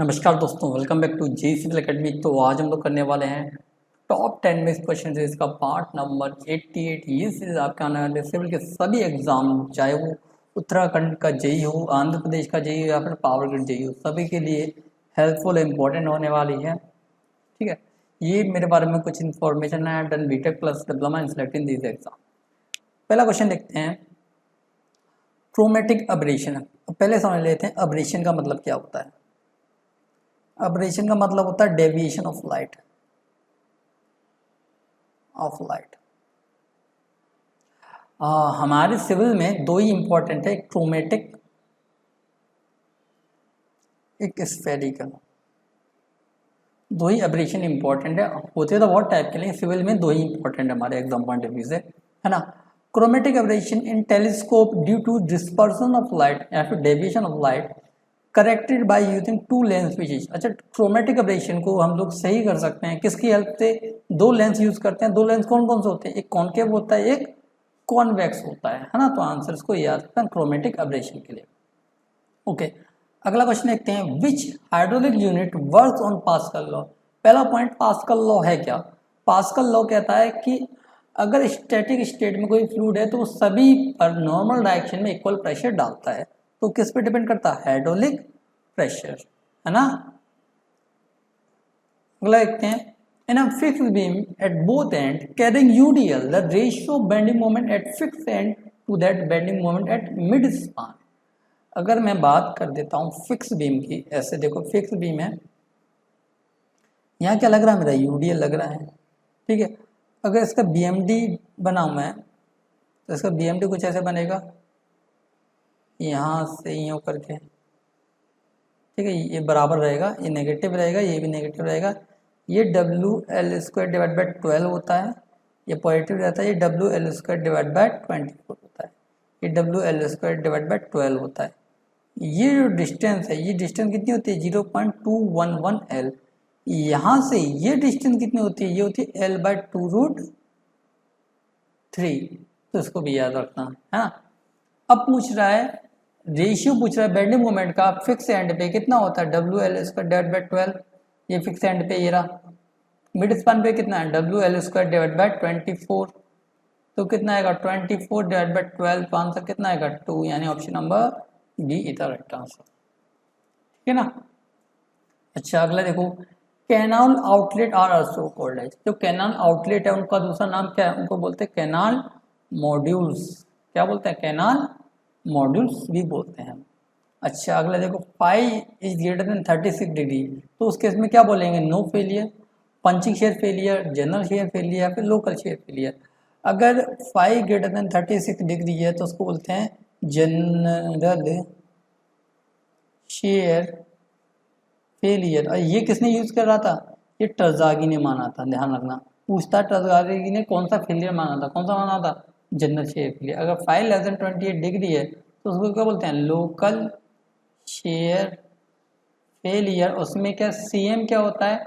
नमस्कार दोस्तों, welcome back to G Civil Academy. तो आज हम लोग करने वाले हैं टॉप 10 में क्वेश्चन सीरीज का पार्ट नंबर 88। ये सीरीज आपके आने वाले सिविल के सभी एग्जाम, चाहे वो उत्तराखंड का जेई हो, आंध्र प्रदेश का जेई हो या फिर पावर ग्रिड जेई हो, सभी के लिए हेल्पफुल इंपॉर्टेंट होने वाली है। ठीक है, ये मेरे बारे में कुछ इन्फॉर्मेशन है। Done BTech plus diploma in selecting this exam. पहला क्वेश्चन देखते हैं, क्रोमेटिक अब्रेशन। पहले समझ लेते हैं अब्रेशन का मतलब क्या होता है। अब्रेशन का मतलब होता है डेविएशन ऑफ लाइट। हमारे सिविल में दो ही इंपॉर्टेंट है, एक क्रोमेटिक, एक स्फेरिकल। दो ही अब्रेशन इंपॉर्टेंट है, होते तो बहुत टाइप के, लिए सिविल में दो ही इंपॉर्टेंट है हमारे एग्जाम पॉइंट ऑफ व्यू से, है ना। Chromatic aberration in telescope due to dispersion of light या फिर deviation of light corrected by using two lens species. अच्छा, क्रोमेटिक अब्रेशन को हम लोग सही कर सकते हैं किसकी हेल्प से? दो लेंस यूज करते हैं। दो लेंस कौन कौन से होते हैं? एक कॉनकेव होता है, एक कॉन्वेक्स होता है ना। तो आंसर इसको याद रखना क्रोमेटिक अब्रेशन के लिए। ओके, अगला क्वेश्चन देखते हैं, which hydraulic unit works on Pascal law. पहला पॉइंट, पास्कल लॉ है क्या? पास्कल लॉ कहता है कि अगर स्टैटिक स्टेट में कोई फ्लूइड है तो वो सभी पर नॉर्मल डायरेक्शन में इक्वल प्रेशर डालता है। तो किस पे डिपेंड करता है? हाइड्रोलिक प्रेशर, है ना। अगला देखते हैं, in a fixed beam at both end carrying UDL the ratio bending moment at fix end to that bending moment at mid span. अगर मैं बात कर देता हूँ फिक्स बीम की, ऐसे देखो फिक्स बीम है, यहाँ क्या लग रहा है मेरा? यूडीएल लग रहा है, ठीक है। अगर इसका बीएमडी बनाऊँ मैं, तो इसका बीएमडी कुछ ऐसे बनेगा, यहाँ से यूँ करके, ठीक है। ये बराबर रहेगा, ये नेगेटिव रहेगा, ये भी नेगेटिव रहेगा। ये WL² डिवाइड बाई 12 होता है, ये पॉजिटिव रहता है। ये WL² डिवाइड बाई 24 होता है, ये WL² डिवाइड बाई 12 होता है। ये जो डिस्टेंस है, ये डिस्टेंस कितनी होती है? 0.211 L। यहाँ से ये डिस्टेंस कितनी होती है? ये होती है L/2√3। तो इसको भी याद रखना है ना। अब पूछ रहा है, रेशियो पूछ रहा है बेंडिंग मोमेंट का फिक्स एंड पे कितना होता है? WL² divide by 12। ये फिक्स एंड पे ये रहा। मिड स्पान पे कितना है? WL² divide by 24। तो कितना आएगा? 24 डिवाइड बाई 12। तो आंसर कितना आएगा? 2, यानी option number D is the right answer, ठीक है ना। अच्छा, अगला देखो, canal outlet are also called है। जो कैनाल आउटलेट है उनका दूसरा नाम क्या है? उनको बोलते हैं कैनाल मॉड्यूल्स। क्या बोलते हैं? कैनाल मॉड्यूल्स भी बोलते हैं। अच्छा, अगला देखो, pi is greater than 36 degree. तो उस केस में क्या बोलेंगे? No failure, punching shear failure, general shear failure या फिर लोकल शेयर फेलियर। अगर फाई ग्रेटर देन 36 डिग्री है तो उसको बोलते हैं जनरल शेयर फेलियर। और ये किसने यूज कर रहा था? ये टरजागी ने माना था, ध्यान रखना। पूछता टरजागी ने कौन सा फेलियर माना था, कौन सा माना था? General shear failure. अगर फाई लेस देन 28 डिग्री है तो उसको क्या बोलते हैं? Local shear failure. उसमें क्या CM क्या होता है?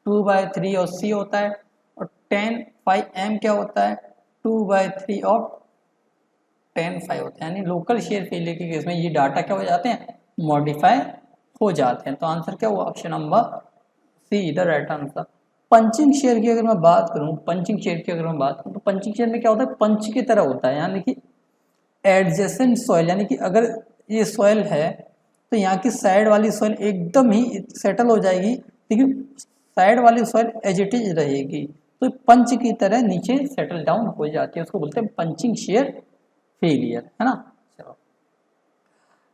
2/3 और C होता है। और 10/5M क्या होता है? 2/3 और 10/5 होता है। यानी लोकल शेयर फेलियर के केस में ये डाटा क्या हो जाते हैं? मॉडिफाई हो जाते हैं। तो आंसर क्या हुआ? Option number C the right answer. Punching share की अगर मैं बात करूं, पंचिंग शेयर की अगर मैं बात करूं, तो पंचिंग शेयर में क्या होता है? पंच की तरह होता है। यानी कि एडजेसेंट सॉइल, यानी कि अगर ये सॉइल है तो यहाँ की साइड वाली सॉइल एकदम ही सेटल हो जाएगी, लेकिन साइड वाली सॉइल एज इट इज रहेगी। तो पंच की तरह नीचे सेटल डाउन हो जाती है, उसको बोलते हैं पंचिंग शेयर फेलियर, है ना। चलो,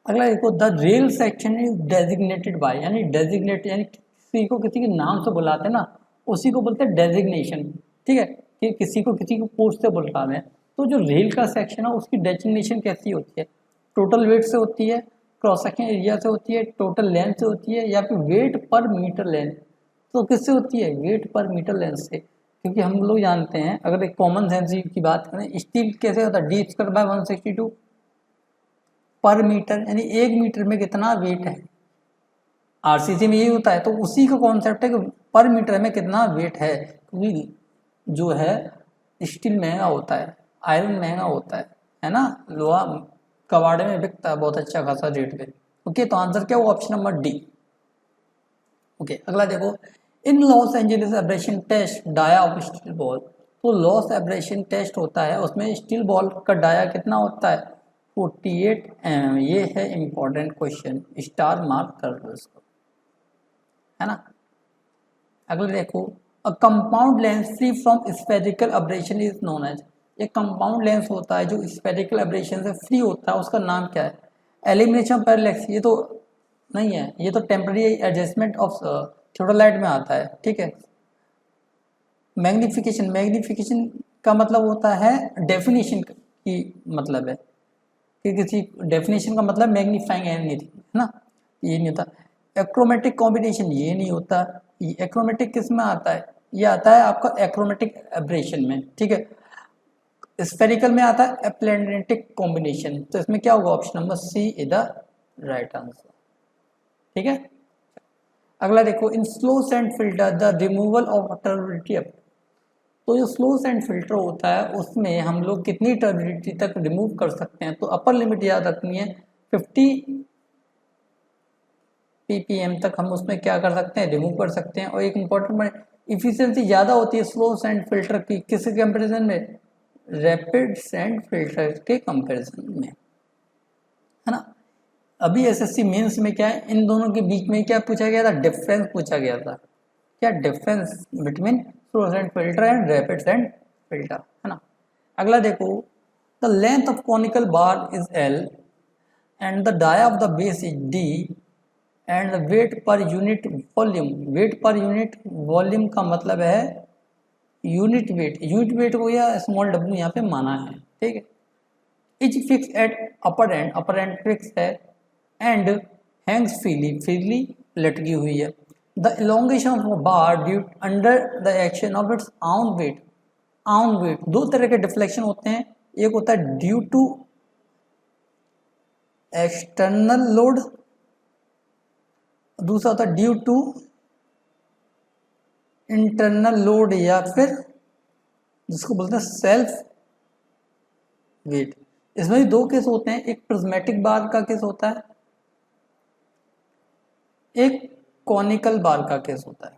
अगला देखो, the rail section is designated by, यानी डेजिग्नेट यानी किसी को किसी के नाम से बुलाते हैं ना, उसी को बोलते हैं डेजिग्नेशन, ठीक है। कि किसी को पोस्ट से बुला रहे हैं। तो जो रेल का सेक्शन है उसकी डेजिग्नेशन कैसी होती है? टोटल वेट से होती है, क्रॉस सेक्शन एरिया से होती है, टोटल लेंथ से होती है, या फिर वेट पर मीटर लेंथ। तो किससे होती है? वेट पर मीटर लेंथ से। क्योंकि हम लोग जानते हैं, अगर एक कॉमन सेंस की बात करें, स्टील कैसे होता है? D²/162 पर मीटर, यानी 1 मीटर में कितना वेट है। आरसीसी में यही होता है। तो उसी का कॉन्सेप्ट है कि पर मीटर में कितना वेट है। क्योंकि जो है स्टील महंगा होता है, आयरन महंगा होता है ना। लोहा कबाड़े में बिकता है बहुत अच्छा खासा रेट पे। ओके, तो आंसर क्या हुआ? Option number D. ओके अगला देखो, in Los Angeles abrasion test dia of steel ball, तो लॉस एब्रेशन टेस्ट होता है उसमें स्टील बॉल का डाया कितना होता है 48 mm। ये है इंपॉर्टेंट क्वेश्चन, स्टार मार्क कर लो इसको, है ना। अगला देखो, a compound lens free from spherical aberration is known as, एक कंपाउंड लेंस होता है जो स्फेरिकल एब्रेशन से फ्री होता है, उसका नाम क्या है, एलिमिनेशन पैरालैक्स, ये तो नहीं है, ये तो टेम्पररी एडजस्टमेंट ऑफ थियोडोलाइट में आता है, ठीक है। मैग्निफिकेशन, मैग्निफिकेशन का मतलब होता है डेफिनेशन की मतलब है कि किसी डेफिनेशन का मतलब मैग्नीफाइंग एनीथिंग, है ना, ये नहीं होता। एक्रोमेटिक कॉम्बिनेशन ये नहीं होता, ये एक्रोमेटिक किस में आता है, ये आता है आपका एक्रोमेटिक एब्रेशन में, ठीक है। स्फेरिकल में आता है एप्लेनेटिक कॉम्बिनेशन, तो इसमें क्या होगा, option number C is the right answer, ठीक है। अगला देखो, in slow sand filter the removal of turbidity up, तो जो स्लो सैंड फिल्टर होता है उसमें हम लोग कितनी टर्बिडिटी तक रिमूव कर सकते हैं, तो अपर लिमिट याद रखनी है 50 ppm तक हम उसमें क्या कर सकते हैं, रिमूव कर सकते हैं। और एक इम्पॉर्टेंट, इफिशियंसी ज़्यादा होती है स्लो सैंड फिल्टर की, किस कंपेरिजन में, रैपिड सैंड फिल्टर के कंपेरिजन में, है ना। अभी एसएससी मेंस में क्या है, इन दोनों के बीच में क्या पूछा गया था, डिफरेंस पूछा गया था, क्या difference between slow sand filter and rapid sand filter, है ना। अगला देखो, the length of conical bar is L and the dia of the base is D and the weight per unit volume, weight per unit volume का मतलब है unit weight, unit weight को या small W यहाँ पे माना है, ठीक है। Is fix at upper and fix है एंड हैंग्स फ्रीली, फ्रीली लटकी हुई है। The elongation of bar due under the action of its आउन वेट, आउन वेट, दो तरह के डिफ्लेक्शन होते हैं, एक होता है ड्यू टू एक्सटर्नल लोड, दूसरा होता है ड्यू टू इंटरनल लोड या फिर जिसको बोलते हैं सेल्फ वेट। इसमें भी दो केस होते हैं, एक प्रिज्मेटिक बार का केस होता है, एक कॉनिकल बार का केस होता है।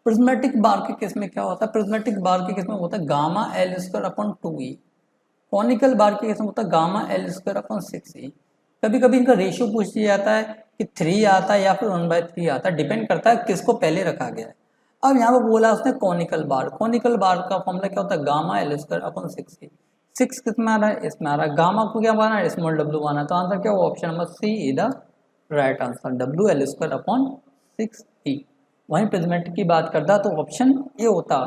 प्रिज्मेटिक बार के केस में क्या होता है, प्रिज्मेटिक बार के केस में होता है gamma L square upon 2e, conical bar के केस में होता है gamma L square upon 6e। कभी कभी इनका रेशियो पूछ लिया जाता है कि 3 आता है या फिर 1/3 आता है, डिपेंड करता है किसको पहले रखा गया है। अब यहाँ पर बोला उसने कॉनिकल बार, कॉनिकल बार का फॉर्मूला क्या होता है, gamma L square upon 6e। 6 किस में आ रहा है, इसमें आ रहा है, गामा को क्या माना है, स्मॉल डब्ल्यू माना है, तो आंसर क्या होगा, option number C is the right answer, W L square upon 6e। वहीं प्रिज्मेटिक की बात करता तो ऑप्शन ए होता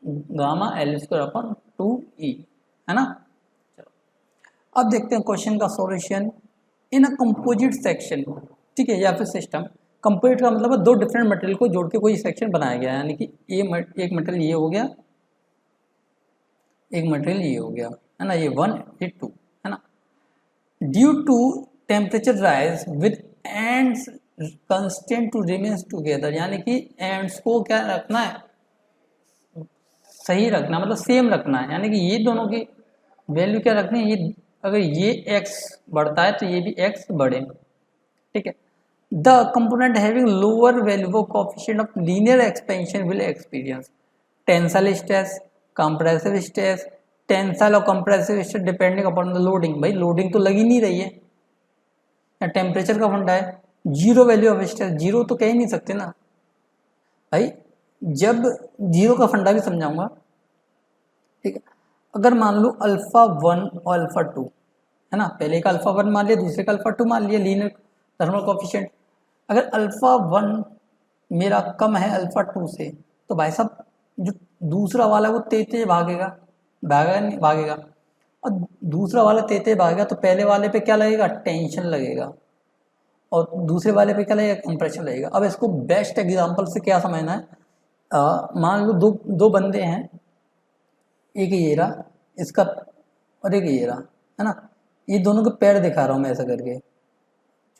gamma L square upon 2e, है ना। अब देखते हैं क्वेश्चन का solution. In a composite section, ठीक है, या फिर सिस्टम, कंपोजिट का मतलब है दो डिफरेंट मटेरियल को जोड़ के कोई सेक्शन बनाया गया है, यानी कि एक मटेरियल ये हो गया, एक मटेरियल ये हो गया, है ना, ये 1 ये 2, है ना। Due to temperature rise with ends constant to remains together, यानी कि एंड्स को क्या रखना है, सही रखना, मतलब सेम रखना है, यानी कि ये दोनों की वैल्यू क्या रखनी है, ये अगर ये x बढ़ता है तो ये भी x बढ़े, ठीक है। The component having lower value coefficient of linear expansion will experience tensile stress, compressive stress, tensile और compressive stress depending upon the loading. भाई लोडिंग तो लगी नहीं रही है, या टेम्परेचर का फंडा है, zero value of stress, zero तो कह ही नहीं सकते ना भाई, जब जीरो का फंडा भी समझाऊंगा, ठीक है। अगर मान लो अल्फा 1 और अल्फा 2, है ना, पहले का अल्फा 1 मान लिया, दूसरे का अल्फा 2 मान लिया, लीनियर थर्मल कोएफिशिएंट। अगर अल्फा 1 मेरा कम है अल्फा 2 से, तो भाई साहब जो दूसरा वाला वो तेज भागेगा, भागेगा नहीं भागेगा, और दूसरा वाला तेज भागेगा तो पहले वाले पे क्या लगेगा, टेंशन लगेगा, और दूसरे वाले पे क्या लगेगा, कंप्रेशन लगेगा। अब इसको बेस्ट एग्जांपल से क्या समझना है, मान लो दो बंदे हैं, एक ये रहा इसका और एक ये रहा, है ना, ये दोनों के पैर दिखा रहा हूँ मैं ऐसा करके,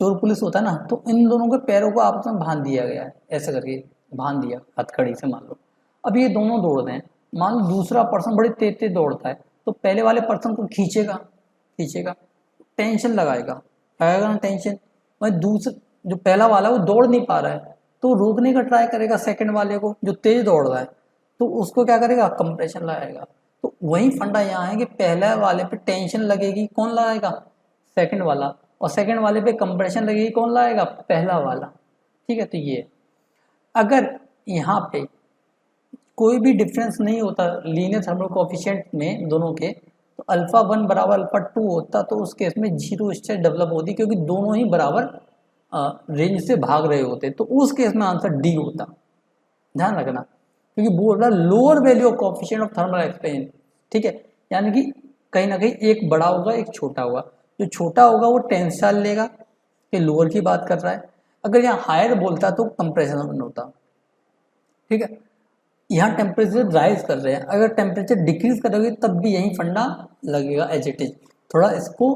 चोर पुलिस होता है ना, तो इन दोनों के पैरों को आपस में बांध दिया गया है, ऐसा करके बांध दिया हथकड़ी से मान लो। अब ये दोनों दौड़ रहे हैं, मान लो दूसरा पर्सन बड़ी तेज तेज दौड़ता है, तो पहले वाले पर्सन को खींचेगा, खींचेगा, टेंशन लगाएगा, लगाएगा ना टेंशन, वही जो पहला वाला है वो दौड़ नहीं पा रहा है तो रोकने का ट्राई करेगा सेकंड वाले को जो तेज दौड़ रहा है, तो उसको क्या करेगा, कंप्रेशन लगाएगा। तो वही फंडा यहाँ है कि पहले वाले पे टेंशन लगेगी, कौन लगाएगा, सेकंड वाला, और सेकंड वाले पे कंप्रेशन लगेगी, कौन लगाएगा, पहला वाला। ठीक है, तो ये अगर यहाँ पे कोई भी डिफरेंस नहीं होता लीनियर थर्मल कोएफिशिएंट में दोनों के, तो अल्फा 1 बराबर अल्फा 2 होता, तो उस केस में जीरो स्टेट डेवलप होती, क्योंकि दोनों ही बराबर रेंज से भाग रहे होते, तो उस केस में आंसर डी होता। ध्यान रखना, क्योंकि बोल रहा lower value of coefficient of thermal expansion. ठीक है, यानी कि कहीं ना कहीं एक बड़ा होगा एक छोटा होगा, जो छोटा होगा वो टेंसाइल लेगा, ये लोअर की बात कर रहा है। अगर यहाँ हायर बोलता तो कंप्रेशन होता। ठीक है, यहाँ टेम्परेचर राइज कर रहे हैं, अगर टेम्परेचर डिक्रीज करोगे तब भी यही फंडा लगेगा एज इट इज, थोड़ा इसको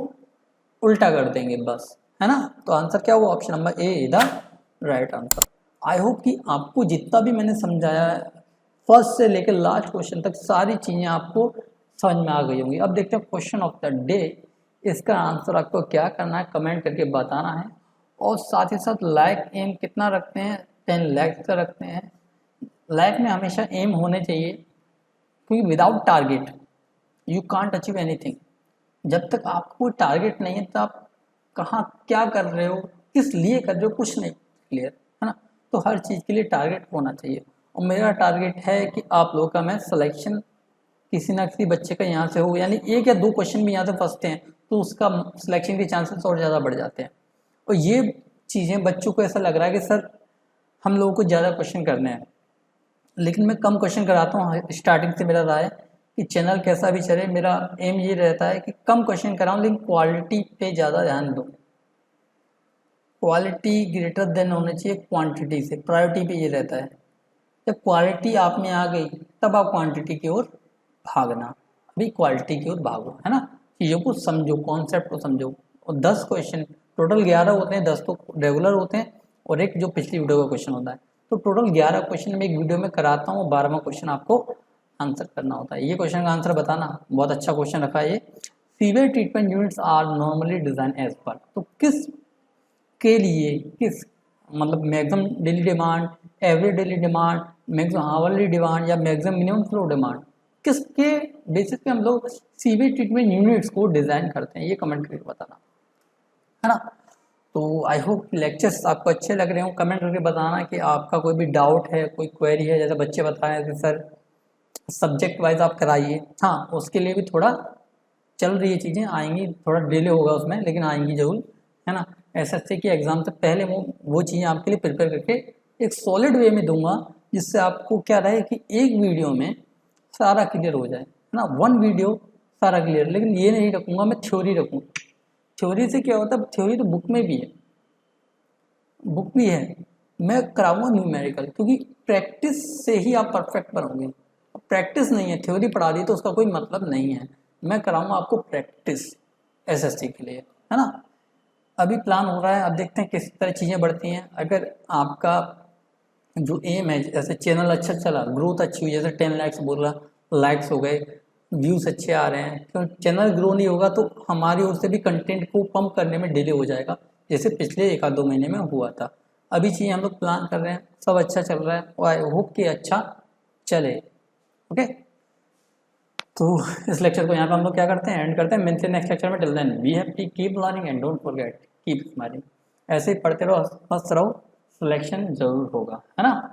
उल्टा कर देंगे बस, है ना। तो आंसर क्या हुआ, option number A is the right answer. I hope कि आपको जितना भी मैंने समझाया है फर्स्ट से लेकर लास्ट क्वेश्चन तक सारी चीज़ें आपको समझ में आ गई होंगी। अब देखते हैं क्वेश्चन ऑफ द डे, इसका आंसर आपको क्या करना है, कमेंट करके बताना है, और साथ ही साथ लाइक एम कितना रखते हैं, 10 लाख का रखते हैं। लाइफ में हमेशा एम होने चाहिए, क्योंकि without target you can't achieve anything. जब तक आपको कोई टारगेट नहीं है तो आप कहाँ क्या कर रहे हो, किस लिए कर रहे हो, कुछ नहीं क्लियर, है ना। तो हर चीज़ के लिए टारगेट होना चाहिए, और मेरा टारगेट है कि आप लोगों का मैं सिलेक्शन किसी ना किसी बच्चे का यहाँ से हो, यानी एक या दो क्वेश्चन भी यहाँ से फंसते हैं तो उसका सिलेक्शन के चांसेस और ज़्यादा बढ़ जाते हैं। और ये चीज़ें बच्चों को ऐसा लग रहा है कि सर हम लोगों को ज़्यादा क्वेश्चन करने हैं, लेकिन मैं कम क्वेश्चन कराता हूँ। स्टार्टिंग से मेरा रहा है कि चैनल कैसा भी चले, मेरा एम ये रहता है कि कम क्वेश्चन कराऊँ लेकिन क्वालिटी पे ज़्यादा ध्यान दूँ। क्वालिटी ग्रेटर देन होनी चाहिए क्वांटिटी से, प्रायोरिटी पे ये रहता है। जब क्वालिटी आप में आ गई तब आप क्वांटिटी की ओर भागना, अभी क्वालिटी की ओर भागो, है ना। चीज़ों को समझो, कॉन्सेप्ट को समझो। और 10 क्वेश्चन टोटल 11 होते हैं, 10 तो रेगुलर होते हैं और एक जो पिछली वीडियो का क्वेश्चन होता है। तो टोटल 11 क्वेश्चन मैं एक वीडियो में कराता हूँ, 12वां क्वेश्चन आपको आंसर करना होता है। ये क्वेश्चन का आंसर बताना, बहुत अच्छा क्वेश्चन रखा है ये। Sewer treatment units are normally design as per, तो किस के लिए, किस मतलब maximum daily demand, average daily demand, maximum hourly demand या मैक्सिमम मिनिमम फ्लो डिमांड, किसके बेसिस पे हम लोग सीवियर ट्रीटमेंट यूनिट्स को डिजाइन करते हैं, ये कमेंट करके बताना, है ना। तो आई होप लेक्चर्स आपको अच्छे लग रहे हो, कमेंट करके बताना कि आपका कोई भी डाउट है, कोई क्वेरी है। जैसे बच्चे बताएं कि सर सब्जेक्ट वाइज आप कराइए, हाँ उसके लिए भी थोड़ा चल रही है, चीज़ें आएंगी, थोड़ा डिले होगा उसमें लेकिन आएंगी जरूर, है ना। एसएससी के एग्ज़ाम से पहले वो चीज़ें आपके लिए प्रिपेयर करके एक सॉलिड वे में दूंगा, जिससे आपको क्या रहे कि एक वीडियो में सारा क्लियर हो जाए, है ना। वन वीडियो सारा क्लियर, लेकिन ये नहीं रखूँगा मैं थ्योरी रखूँ। थ्योरी से क्या होता है, थ्योरी तो बुक में भी है, बुक भी है, मैं कराऊंगा न्यूमेरिकल, क्योंकि प्रैक्टिस से ही आप परफेक्ट बनोगे। प्रैक्टिस नहीं है, थ्योरी पढ़ा दी तो उसका कोई मतलब नहीं है। मैं कराऊंगा आपको प्रैक्टिस एसएससी के लिए, है ना। अभी प्लान हो रहा है, अब देखते हैं किस तरह चीज़ें बढ़ती हैं। अगर आपका जो एम है, जैसे चैनल अच्छा चला, ग्रोथ अच्छी हुई, जैसे 10 लाइक्स बोल रहा, लाइक्स हो गए, व्यूज़ अच्छे आ रहे हैं, क्यों चैनल ग्रो नहीं होगा तो हमारी ओर से भी कंटेंट को पंप करने में डिले हो जाएगा, जैसे पिछले 1-2 महीने में हुआ था। अभी चीज़ें हम लोग प्लान कर रहे हैं, सब अच्छा चल रहा है और आई होप कि अच्छा चले। ओके, तो इस लेक्चर को यहाँ पे हम लोग क्या करते हैं, एंड करते हैं। मिलते हैं नेक्स्ट लेक्चर में। Till then be happy, keep learning and don't forget keep smiling. ऐसे ही पढ़ते रहो, मस्त रहो, सिलेक्शन जरूर होगा, है ना।